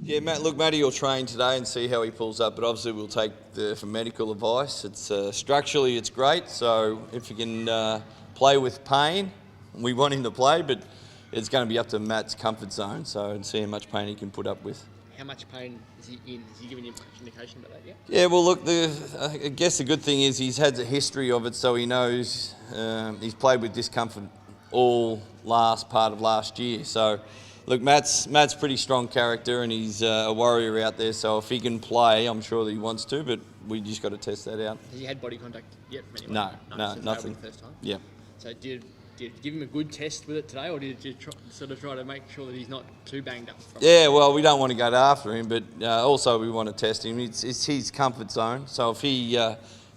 Yeah, Matty will train today and see how he pulls up, but obviously we'll take for medical advice. It's structurally it's great, so if he can play with pain, we want him to play, but it's going to be up to Matt's comfort zone, so and see how much pain he can put up with. How much pain is he in? Has he given you much indication about that yet? Yeah, well, look, I guess the good thing is he's had a history of it, so he knows he's played with discomfort all last part of last year. So, look, Matt's pretty strong character, and he's a warrior out there. So if he can play, I'm sure that he wants to, but we just got to test that out. Has he had body contact yet? No, nothing. The first time? Yeah. So did you give him a good test with it today, or did you try to make sure that he's not too banged up? Yeah, well, we don't want to go after him, but also we want to test him. It's his comfort zone. So if he,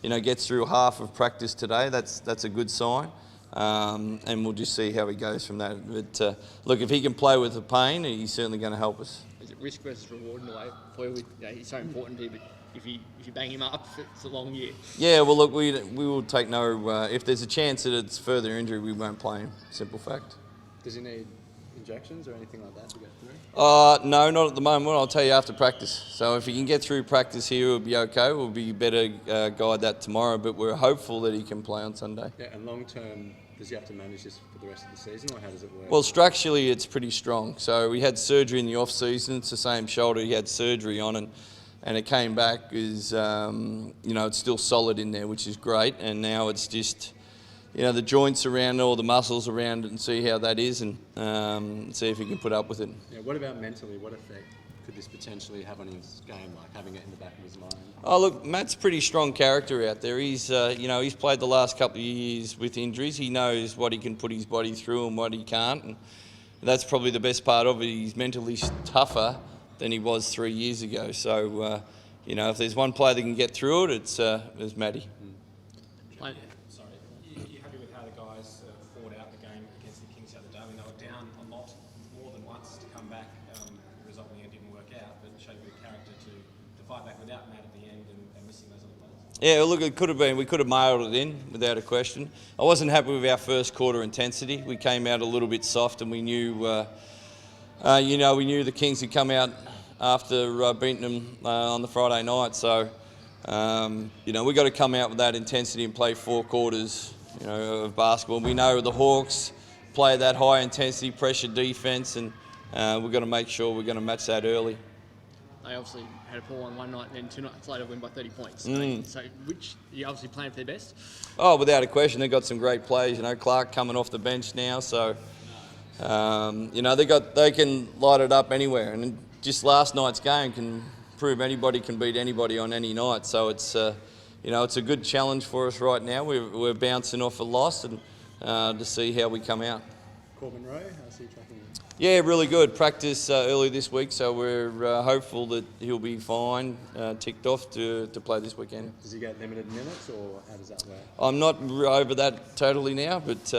gets through half of practice today, that's a good sign, and we'll just see how he goes from that. But look, if he can play with the pain, he's certainly going to help us. Is it risk versus reward in a way for you? He's so important to you, but if you bang him up, it's a long year. Yeah, well, look, we will take no. If there's a chance that it's further injury, we won't play him. Simple fact. Does he need injections or anything like that to go through? No, not at the moment. I'll tell you after practice. So if he can get through practice here, it'll be okay. We'll be better guide that tomorrow. But we're hopeful that he can play on Sunday. Yeah, and long term, does he have to manage this for the rest of the season, or how does it work? Well, structurally, it's pretty strong. So we had surgery in the off season. It's the same shoulder he had surgery on, and it came back as it's still solid in there, which is great. And now it's just the joints around, all the muscles around it, and see how that is, and see if he can put up with it. Yeah. What about mentally? What effect could this potentially have on his game, like having it in the back of his mind? Oh, look, Matt's pretty strong character out there. He's he's played the last couple of years with injuries. He knows what he can put his body through and what he can't, and that's probably the best part of it. He's mentally tougher than he was 3 years ago. So, if there's one player that can get through it, it's Matty. Sorry, you happy with how the guys fought out the game against the Kings the other day? I mean, they were down a lot, more than once, to come back. The result in the end didn't work out, but showed a bit of character to fight back without Matt at the end and missing those other players. Yeah, look, it could have been. We could have mailed it in without a question. I wasn't happy with our first quarter intensity. We came out a little bit soft, and we knew, we knew the Kings had come out after beating them on the Friday night. So, we got to come out with that intensity and play 4 quarters, of basketball. We know the Hawks play that high intensity pressure defence, and we've got to make sure we're going to match that early. They obviously had a poor one night, and then 2 nights later win by 30 points. So you obviously playing for their best? Oh, without a question. They've got some great players. Clark coming off the bench now, so they can light it up anywhere. And just last night's game can prove anybody can beat anybody on any night. So it's it's a good challenge for us right now. We're bouncing off a loss, and to see how we come out. Corbin Rowe, how's he tracking? Yeah, really good. Practice early this week, so we're hopeful that he'll be fine, ticked off to play this weekend. Does he get limited minutes, or how does that work? I'm not over that totally now, but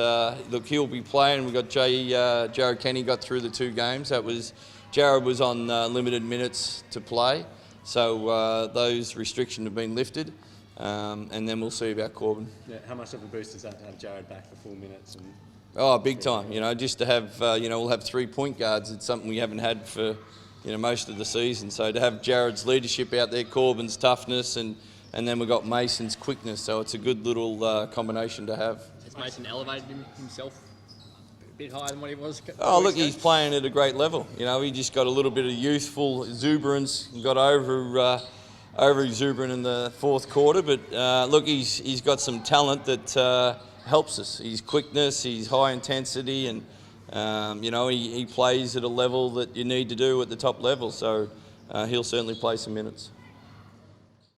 look, he'll be playing. We got Jared Kenny got through the 2 games. Jared was on limited minutes to play, so those restrictions have been lifted, and then we'll see about Corbin. Yeah, how much of a boost is that to have Jared back for full minutes? Oh, big time. Just to have, we'll have 3 point guards. It's something we haven't had for, most of the season. So to have Jared's leadership out there, Corbin's toughness, and then we've got Mason's quickness. So it's a good little combination to have. Has Mason elevated himself a bit higher than what he was? Oh, look, he's playing at a great level. He just got a little bit of youthful exuberance, got over exuberant in the 4th quarter. But look, he's got some talent that helps us. His quickness, his high intensity, and he plays at a level that you need to do at the top level. So he'll certainly play some minutes.